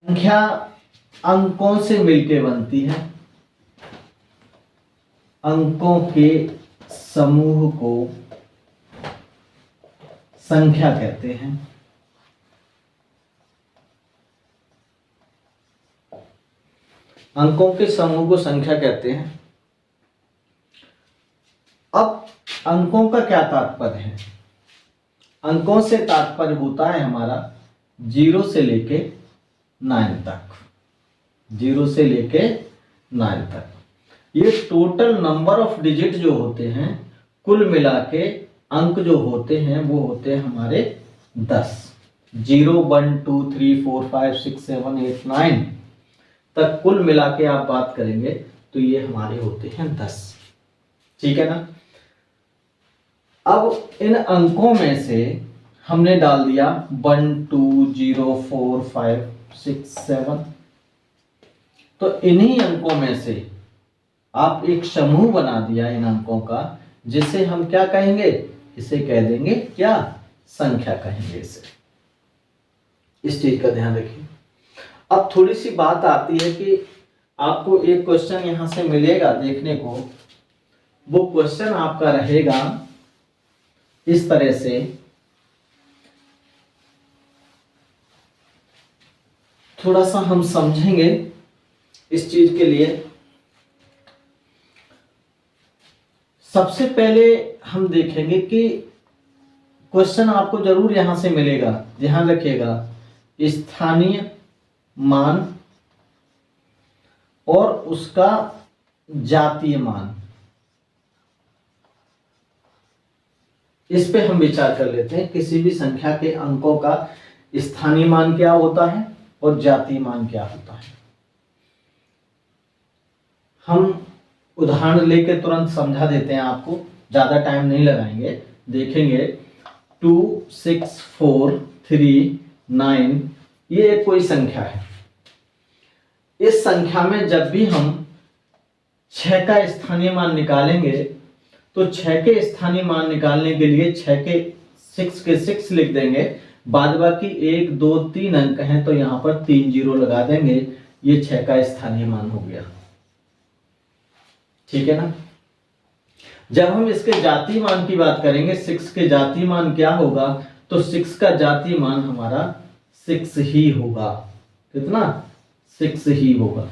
संख्या अंकों से मिलके बनती है। अंकों के समूह को संख्या कहते हैं। अंकों के समूह को संख्या कहते हैं। अब अंकों का क्या तात्पर्य है? अंकों से तात्पर्य होता है हमारा 0 से लेके 9 तक। 0 से लेके 9 तक ये टोटल नंबर ऑफ डिजिट जो होते हैं, कुल मिला के अंक जो होते हैं वो होते हैं हमारे 10। 0 1 2 3 4 5 6 7 8 9 तक कुल मिला के आप बात करेंगे तो ये हमारे होते हैं 10। ठीक है ना। अब इन अंकों में से हमने डाल दिया 1 2 0 4 5 6 7। तो इन्हीं अंकों में से आप एक समूह बना दिया इन अंकों का, जिसे हम क्या कहेंगे? इसे कह देंगे क्या? संख्या कहेंगे इसे। इस चीज का ध्यान रखिए। अब थोड़ी सी बात आती है कि आपको एक क्वेश्चन यहां से मिलेगा देखने को। वो क्वेश्चन आपका रहेगा इस तरह से, थोड़ा सा हम समझेंगे इस चीज के लिए। सबसे पहले हम देखेंगे कि क्वेश्चन आपको जरूर यहां से मिलेगा, ध्यान रखिएगा। स्थानीय मान और उसका जातीय मान, इस पे हम विचार कर लेते हैं। किसी भी संख्या के अंकों का स्थानीय मान क्या होता है और जातीय मान क्या होता है। हम उदाहरण लेके तुरंत समझा देते हैं आपको, ज्यादा टाइम नहीं लगाएंगे। देखेंगे 2 6 4 3 9 ये एक कोई संख्या है। इस संख्या में जब भी हम 6 का स्थानीय मान निकालेंगे तो 6 के स्थानीय मान निकालने के लिए 6 के 6 लिख देंगे। बाद बाकी 1 2 3 अंक हैं तो यहां पर 3 जीरो लगा देंगे। ये 6 का स्थानीय मान हो गया। ठीक है ना। जब हम इसके जातीय मान की बात करेंगे, 6 के जातीय मान क्या होगा? तो 6 का जातीय मान हमारा 6 ही होगा। कितना? 6 ही होगा।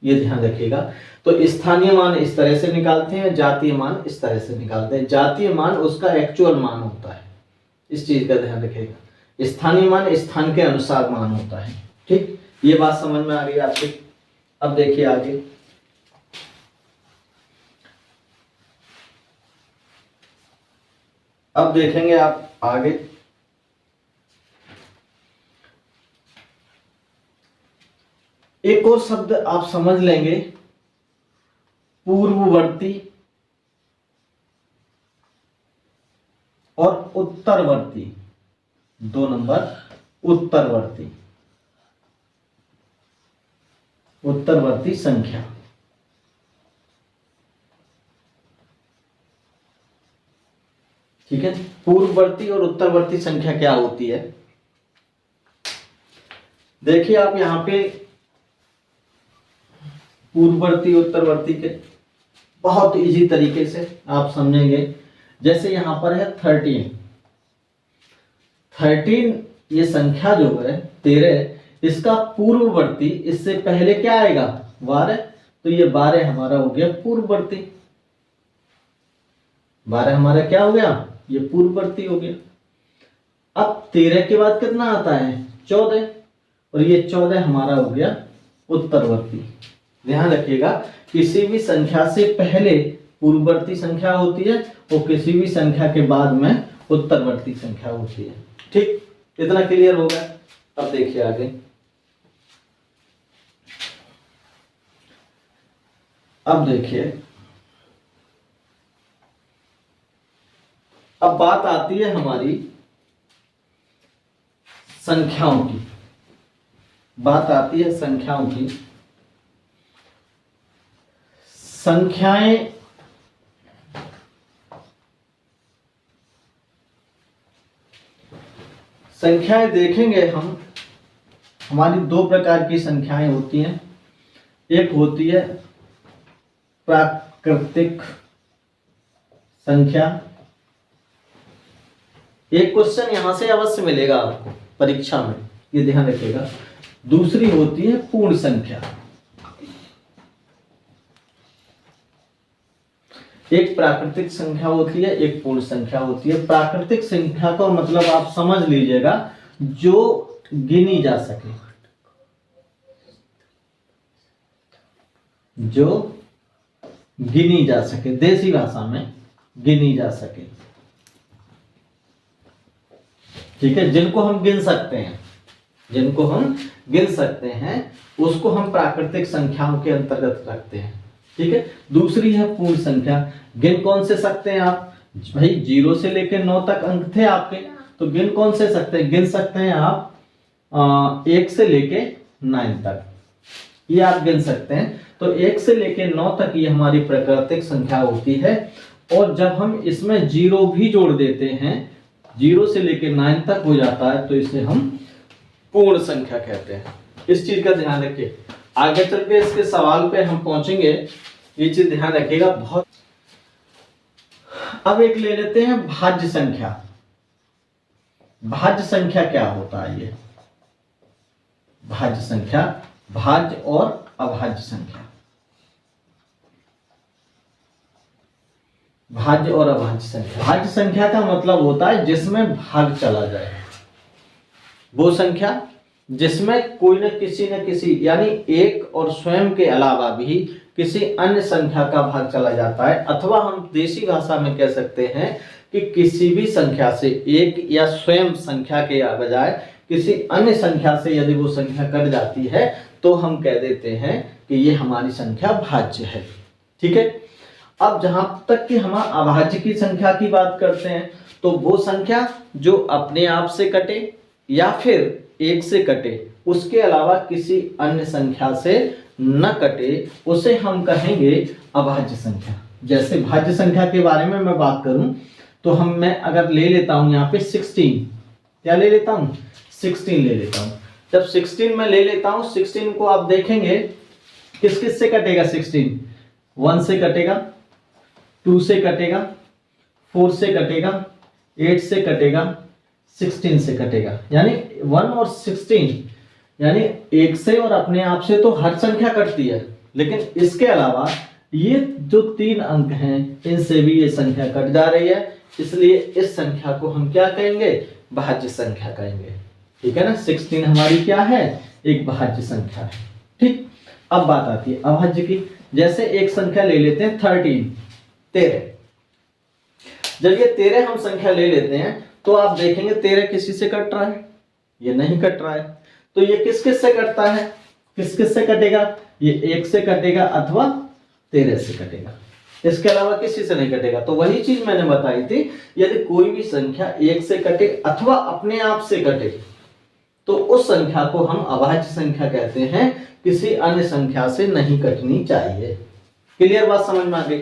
ये ध्यान रखिएगा। तो स्थानीय मान इस तरह से निकालते हैं, जातीय मान इस तरह से निकालते हैं। जातीय मान उसका एक्चुअल मान होता है, इस चीज का ध्यान रखिएगा। स्थानीय मान स्थान के अनुसार मान होता है। ठीक, ये बात समझ में आ रही है आपकी? अब देखिए आगे। अब देखेंगे आप आगे। एक और शब्द आप समझ लेंगे, पूर्ववर्ती और उत्तरवर्ती। 2 नंबर उत्तरवर्ती, उत्तरवर्ती संख्या। ठीक है। पूर्ववर्ती और उत्तरवर्ती संख्या क्या होती है? देखिए आप यहां पे पूर्ववर्ती उत्तरवर्ती के बहुत इजी तरीके से आप समझेंगे। जैसे यहां पर है 13 ये संख्या जो है 13, इसका पूर्ववर्ती इससे पहले क्या आएगा? 12। तो ये 12 हमारा हो गया पूर्ववर्ती। 12 हमारा क्या हो गया? ये पूर्ववर्ती हो गया। अब 13 के बाद कितना आता है? 14, और ये 14 हमारा हो गया उत्तरवर्ती। ध्यान रखिएगा, किसी भी संख्या से पहले पूर्ववर्ती संख्या होती है और किसी भी संख्या के बाद में उत्तरवर्ती संख्या होती है। ठीक, इतना क्लियर होगा। अब देखिए आगे। अब देखिए, अब बात आती है हमारी संख्याओं की। बात आती है संख्याओं की। संख्याएं देखेंगे हम हमारी दो प्रकार की संख्याएं होती हैं। एक होती है प्राकृतिक संख्या, एक क्वेश्चन यहां से अवश्य मिलेगा आपको परीक्षा में, ये ध्यान रखिएगा। दूसरी होती है पूर्ण संख्या। एक प्राकृतिक संख्या होती है, एक पूर्ण संख्या होती है। प्राकृतिक संख्या का मतलब आप समझ लीजिएगा जो गिनी जा सके, जो गिनी जा सके, देसी भाषा में गिनी जा सके, ठीक है, जिनको हम गिन सकते हैं, जिनको हम गिन सकते हैं उसको हम प्राकृतिक संख्याओं के अंतर्गत रखते हैं, ठीक है। दूसरी है पूर्ण संख्या। गिन कौन से सकते हैं आप? भाई 0 से लेकर 9 तक अंक थे आपके, तो गिन कौन से सकते हैं? गिन सकते हैं आप 1 से लेके 9 तक, ये आप गिन सकते हैं। तो 1 से लेके 9 तक ये हमारी प्राकृतिक संख्या होती है। और जब हम इसमें 0 भी जोड़ देते हैं, 0 से लेके 9 तक हो जाता है, तो इसे हम पूर्ण संख्या कहते हैं। इस चीज का ध्यान रखिए, आगे चल के इसके सवाल पे हम पहुंचेंगे, ये चीज ध्यान रखिएगा बहुत। अब एक ले लेते हैं भाज्य संख्या। भाज्य संख्या क्या होता है? ये भाज्य संख्या, भाज्य और अभाज्य संख्या, भाज्य और अभाज्य संख्या। भाज्य संख्या का मतलब होता है जिसमें भाग चला जाए, वो संख्या जिसमें कोई न किसी यानी एक और स्वयं के अलावा भी किसी अन्य संख्या का भाग चला जाता है, अथवा हम देसी भाषा में कह सकते हैं कि किसी भी संख्या से एक या स्वयं संख्या के बजाय किसी अन्य संख्या से यदि वो संख्या कट जाती है तो हम कह देते हैं कि ये हमारी संख्या भाज्य है, ठीक है। अब जहां तक कि हम अभाज्य की संख्या की बात करते हैं, तो वो संख्या जो अपने आप से कटे या फिर एक से कटे, उसके अलावा किसी अन्य संख्या से न कटे, उसे हम कहेंगे अभाज्य संख्या। जैसे भाज्य संख्या के बारे में मैं बात करूं तो मैं अगर ले लेता हूं यहाँ पे 16, क्या ले लेता हूं? 16 ले लेता हूं। जब 16 में ले लेता हूं, 16 को आप देखेंगे किस किस से कटेगा? 16 1 से कटेगा, 2 से कटेगा, 4 से कटेगा, 8 से कटेगा, 16 से कटेगा। यानी 1 और 16 यानी एक से और अपने आप से तो हर संख्या कटती है, लेकिन इसके अलावा ये जो 3 अंक हैं इनसे भी ये संख्या कट जा रही है, इसलिए इस संख्या को हम क्या कहेंगे? भाज्य संख्या कहेंगे, ठीक है ना। 16 हमारी क्या है? एक भाज्य संख्या है, ठीक। अब बात आती है अभाज्य की। जैसे एक संख्या ले लेते हैं 13। जब ये 13 हम संख्या ले लेते हैं तो आप देखेंगे 13 किसी से कट रहा है? ये नहीं कट रहा है। तो ये किस किस से कटता है? किस किस से कटेगा? ये 1 से कटेगा अथवा 13 से कटेगा, इसके अलावा किसी से नहीं कटेगा। तो वही चीज मैंने बताई थी, यदि कोई भी संख्या 1 से कटे अथवा अपने आप से कटे तो उस संख्या को हम अभाज्य संख्या कहते हैं, किसी अन्य संख्या से नहीं कटनी चाहिए। क्लियर बात समझ में आ गई?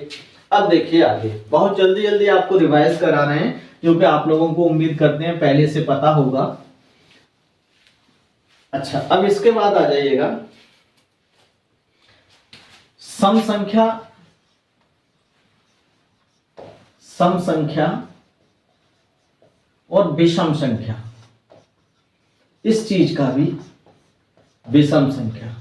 अब देखिए आगे, बहुत जल्दी जल्दी आपको रिवाइज करा रहे हैं क्योंकि आप लोगों को उम्मीद करते हैं पहले से पता होगा। अच्छा, अब इसके बाद आ जाइएगा सम संख्या और विषम संख्या। इस चीज का भी विषम संख्या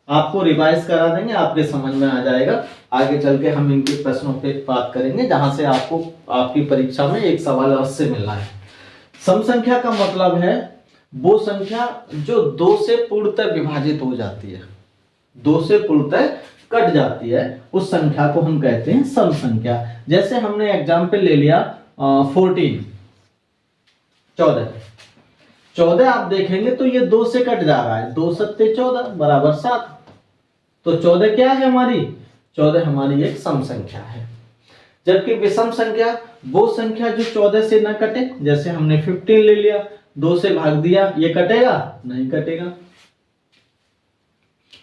आपको रिवाइज करा देंगे, आपके समझ में आ जाएगा। आगे चल के हम इनके प्रश्नों पे बात करेंगे जहां से आपको आपकी परीक्षा में एक सवाल अवश्य मिलना है। सम संख्या का मतलब है वो संख्या जो 2 से पूर्णतः विभाजित हो जाती है, 2 से पूर्णतः कट जाती है, उस संख्या को हम कहते हैं सम संख्या। जैसे हमने एग्जाम्पल ले लिया 14 आप देखेंगे तो ये 2 से कट जा रहा है, 2 सत्ते 14 बराबर 7। तो 14 क्या है हमारी? 14 हमारी एक सम संख्या है। जबकि विषम संख्या वो संख्या जो 14 से न कटे, जैसे हमने 15 ले लिया, 2 से भाग दिया, ये कटेगा? नहीं कटेगा,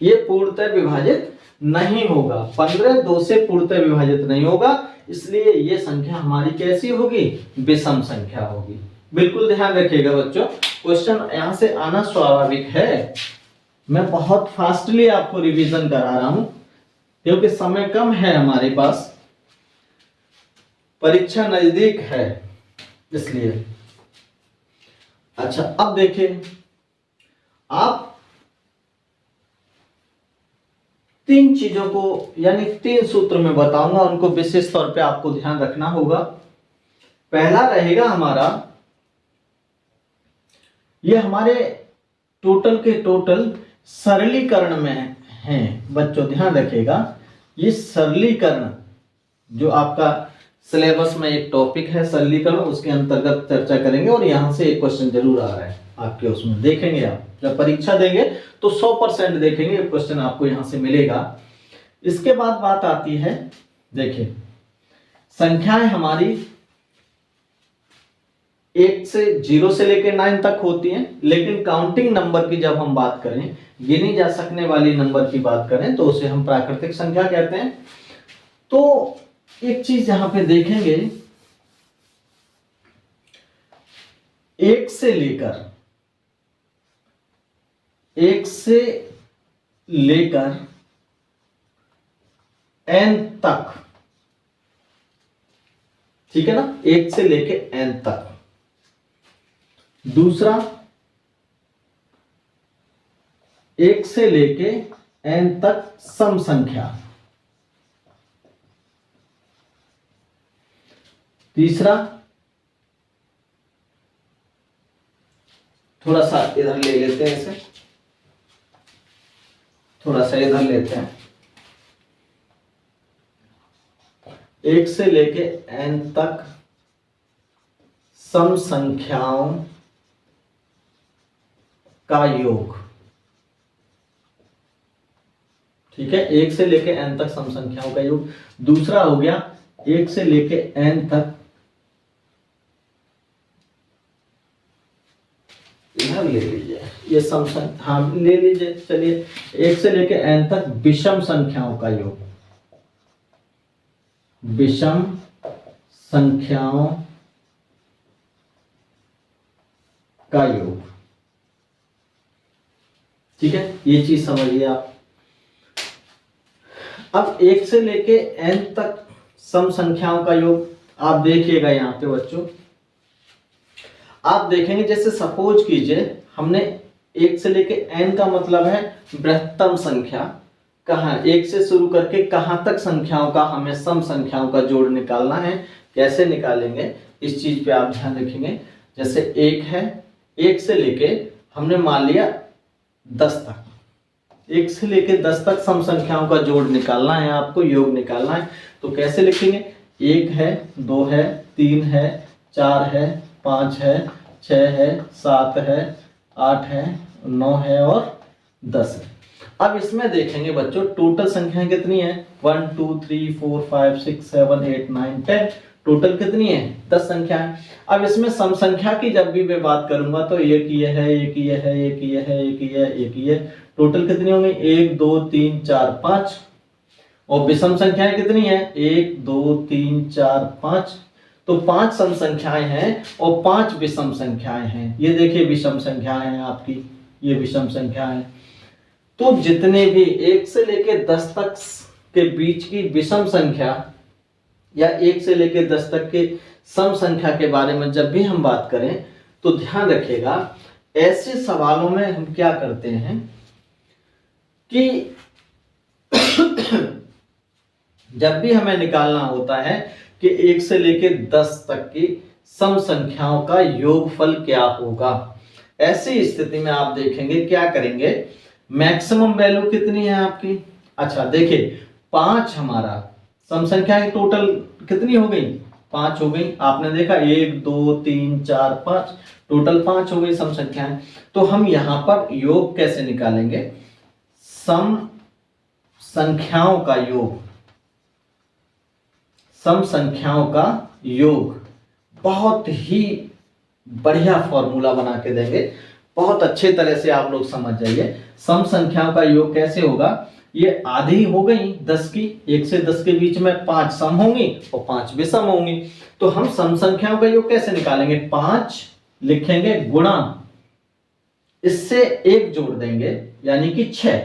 ये पूर्णतः विभाजित नहीं होगा। 15 2 से पूर्णतः विभाजित नहीं होगा, इसलिए ये संख्या हमारी कैसी होगी? विषम संख्या होगी। बिल्कुल ध्यान रखिएगा बच्चों, क्वेश्चन यहां से आना स्वाभाविक है। मैं बहुत फास्टली आपको रिवीजन करा रहा हूं क्योंकि समय कम है हमारे पास, परीक्षा नजदीक है इसलिए। अच्छा, अब देखिए, आप 3 चीजों को यानी 3 सूत्र में बताऊंगा, उनको विशेष तौर पे आपको ध्यान रखना होगा। पहला रहेगा हमारा, ये हमारे टोटल के टोटल सरलीकरण में हैं बच्चों, ध्यान रखिएगा। ये सरलीकरण जो आपका सिलेबस में एक टॉपिक है सरलीकरण, उसके अंतर्गत चर्चा करेंगे और यहां से एक क्वेश्चन जरूर आ रहा है आपके, उसमें देखेंगे। आप जब परीक्षा देंगे तो 100% देखेंगे, क्वेश्चन आपको यहां से मिलेगा। इसके बाद बात आती है, देखिए संख्याएं हमारी 1 से 0 से लेकर 9 तक होती हैं, लेकिन काउंटिंग नंबर की जब हम बात करें, गिनी जा सकने वाली नंबर की बात करें, तो उसे हम प्राकृतिक संख्या कहते हैं। तो एक चीज यहां पे देखेंगे, 1 से लेकर n तक, ठीक है ना, 1 से लेके n तक। दूसरा 1 से लेके n तक सम संख्या। तीसरा, थोड़ा सा इधर ले लेते हैं इसे, थोड़ा सा इधर लेते हैं, 1 से लेके n तक सम संख्याओं का योग। ठीक है, 1 से लेके n तक सम संख्याओं का योग। दूसरा हो गया 1 से लेके n तक, इधर ले लीजिए, ये सम संख्या, हाँ ले लीजिए, चलिए 1 से लेके n तक विषम संख्याओं का योग। विषम संख्याओं का योग, ठीक है, ये चीज समझिए आप। अब 1 से लेके n तक सम संख्याओं का योग, आप देखिएगा यहां पे बच्चों, आप देखेंगे जैसे सपोज कीजिए हमने 1 से लेके n का मतलब है बृहत्तम संख्या, कहाँ 1 से शुरू करके कहां तक संख्याओं का हमें सम संख्याओं का जोड़ निकालना है। कैसे निकालेंगे इस चीज पे आप ध्यान रखेंगे। जैसे 1 है, 1 से लेके हमने मान लिया 10 तक, 1 से लेके 10 तक सम संख्याओं का जोड़ निकालना है, आपको योग निकालना है। तो कैसे लिखेंगे, 1 है, 2 है, 3 है, 4 है, 5 है, 6 है, 7 है, 8 है, 9 है और 10 है। अब इसमें देखेंगे बच्चों टोटल संख्याएं कितनी है, 1 2 3 4 5 6 7 8 9 10, टोटल कितनी है 10 संख्याएं। अब इसमें सम संख्या की जब भी मैं बात करूंगा तो एक ये है, एक ये है, एक ये है, एक ये है, एक ये, टोटल कितनी होंगी 1 2 3 4 5। और विषम संख्याएं कितनी है 1 2 3 4 5, तो 5 सम संख्याएं हैं और 5 विषम संख्याएं हैं। ये देखिए विषम संख्याएं हैं आपकी, ये विषम संख्याएं हैं। तो जितने भी 1 से लेके 10 तक के बीच की विषम संख्या या 1 से लेके 10 तक के सम संख्या के बारे में जब भी हम बात करें तो ध्यान रखिएगा, ऐसे सवालों में हम क्या करते हैं कि जब भी हमें निकालना होता है कि 1 से लेके 10 तक की सम संख्याओं का योगफल क्या होगा, ऐसी स्थिति में आप देखेंगे क्या करेंगे, मैक्सिमम वैल्यू कितनी है आपकी। अच्छा देखिए 5 हमारा सम संख्या की टोटल कितनी हो गई, 5 हो गई। आपने देखा 1 2 3 4 5, टोटल 5 हो गई सम संख्याएं। तो हम यहां पर योग कैसे निकालेंगे, सम संख्याओं का योग, सम संख्याओं का योग, बहुत ही बढ़िया फॉर्मूला बना के देंगे, बहुत अच्छे तरह से आप लोग समझ जाइए। सम संख्याओं का योग कैसे होगा, ये आधी हो गई 10 की, 1 से 10 के बीच में 5 सम होंगी और 5 विषम होंगी। तो हम सम संख्याओं का योग कैसे निकालेंगे, 5 लिखेंगे गुणा इससे 1 जोड़ देंगे यानी कि 6,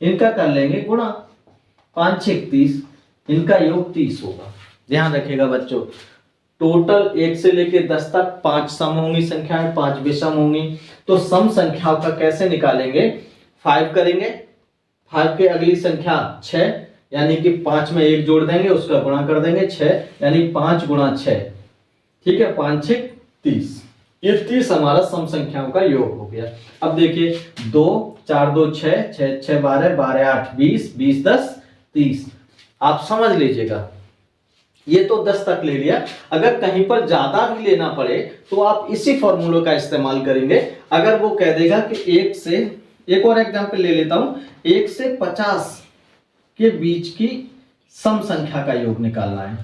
इनका कर लेंगे गुणा, 5 6 30, इनका योग 30 होगा। ध्यान रखिएगा बच्चों, टोटल 1 से लेकर 10 तक 5 सम होंगी संख्याएं, 5 विषम होंगी। तो सम संख्याओं का कैसे निकालेंगे, 5 करेंगे, 5 के अगली संख्या 6, यानी कि 5 में 1 जोड़ देंगे, उसका गुणा कर देंगे 6, यानी 5 गुणा 6, ठीक है, 5 6 30। ये 30 हमारा सम संख्याओं का योग हो गया। अब देखिए 2 4 2 6, 6 6 12, 12 8 20, 20 10 30। आप समझ लीजिएगा, ये तो 10 तक ले लिया। अगर कहीं पर ज्यादा भी लेना पड़े तो आप इसी फॉर्मूले का इस्तेमाल करेंगे। अगर वो कह देगा कि 1 से, एक और एग्जांपल ले लेता हूं, 1 से 50 के बीच की सम संख्या का योग निकालना है,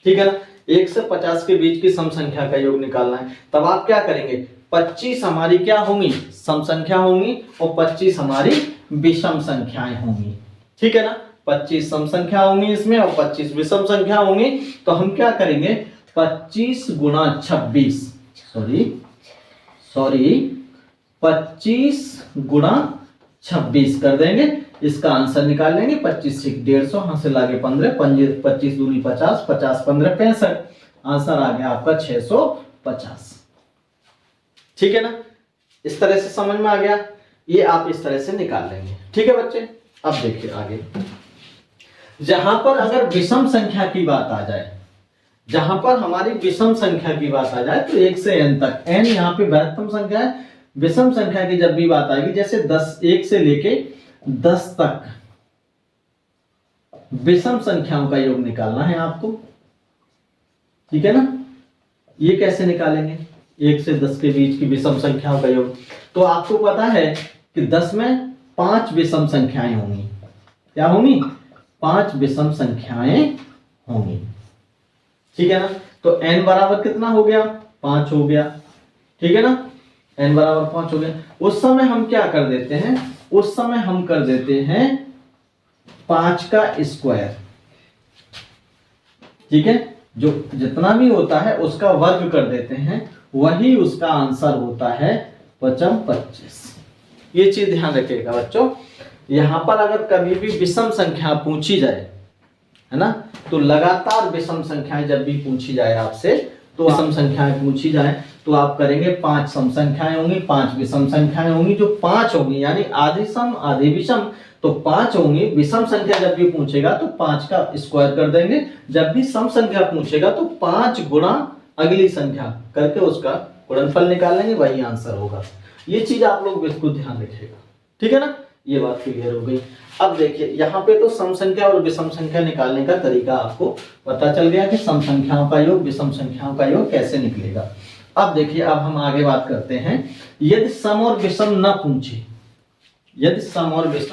ठीक है ना, 1 से 50 के बीच की सम संख्या का योग निकालना है। तब आप क्या करेंगे, 25 हमारी क्या होंगी, सम संख्या होंगी, और 25 हमारी विषम संख्याएं होंगी, ठीक है ना। 25 सम संख्या होंगी इसमें और 25 विषम संख्या होंगी। तो हम क्या करेंगे, 25 गुणा 26, सॉरी 25 गुणा 26 कर देंगे, इसका आंसर निकाल लेंगे। 25 से 150, हां से लागे 15, 25 दूनी 50, 50 15 65, आंसर आ गया आपका 650, ठीक है ना। इस तरह से समझ में आ गया, ये आप इस तरह से निकाल लेंगे, ठीक है बच्चे। अब देखिए आगे, जहां पर अगर विषम संख्या की बात आ जाए, जहां पर हमारी विषम संख्या की बात आ जाए, तो 1 से n तक, n यहाँ पे बृहत्तम संख्या है, विषम संख्या की जब भी बात आएगी, जैसे 10, 1 से लेके 10 तक विषम संख्याओं का योग निकालना है आपको, ठीक है ना। ये कैसे निकालेंगे, 1 से 10 के बीच की विषम संख्याओं का योग। तो आपको पता है कि 10 में 5 विषम संख्याएं होंगी, क्या होंगी, 5 विषम संख्याएं होंगी, ठीक है ना। तो n बराबर कितना हो गया, 5 हो गया, ठीक है ना, n बराबर 5 हो गया। उस समय हम क्या कर देते हैं, उस समय हम कर देते हैं 5 का स्क्वायर, ठीक है, जो जितना भी होता है उसका वर्ग कर देते हैं, वही उसका आंसर होता है 25। ये चीज ध्यान रखिएगा बच्चों। यहां पर अगर कभी भी विषम संख्या पूछी जाए, है ना, तो लगातार विषम संख्याएं जब भी पूछी जाए आपसे, तो सम संख्याएं पूछी जाए तो आप करेंगे 5 सम संख्याएं होंगी, 5 विषम संख्याएं होंगी। जो 5 होंगी यानी आधी सम आधी विषम, तो 5 होंगी। विषम संख्या जब भी पूछेगा तो 5 का स्क्वायर कर देंगे, जब भी सम संख्या पूछेगा तो 5 गुणा अगली संख्या करके उसका गुणनफल निकाल लेंगे, वही आंसर होगा। ये चीज आप लोग बिल्कुल ध्यान रखिएगा, ठीक है ना। ये बात क्लियर हो गई। अब देखिए यहाँ पे तो सम संख्या और विषम संख्या निकालने का तरीका आपको पता चल गया कि सम संख्याओं का योग विषम संख्याओं का योग कैसे निकलेगा। अब देखिए, अब हम आगे बात करते हैं, यदि सम और विषम न पूछे, यदि सम और विषम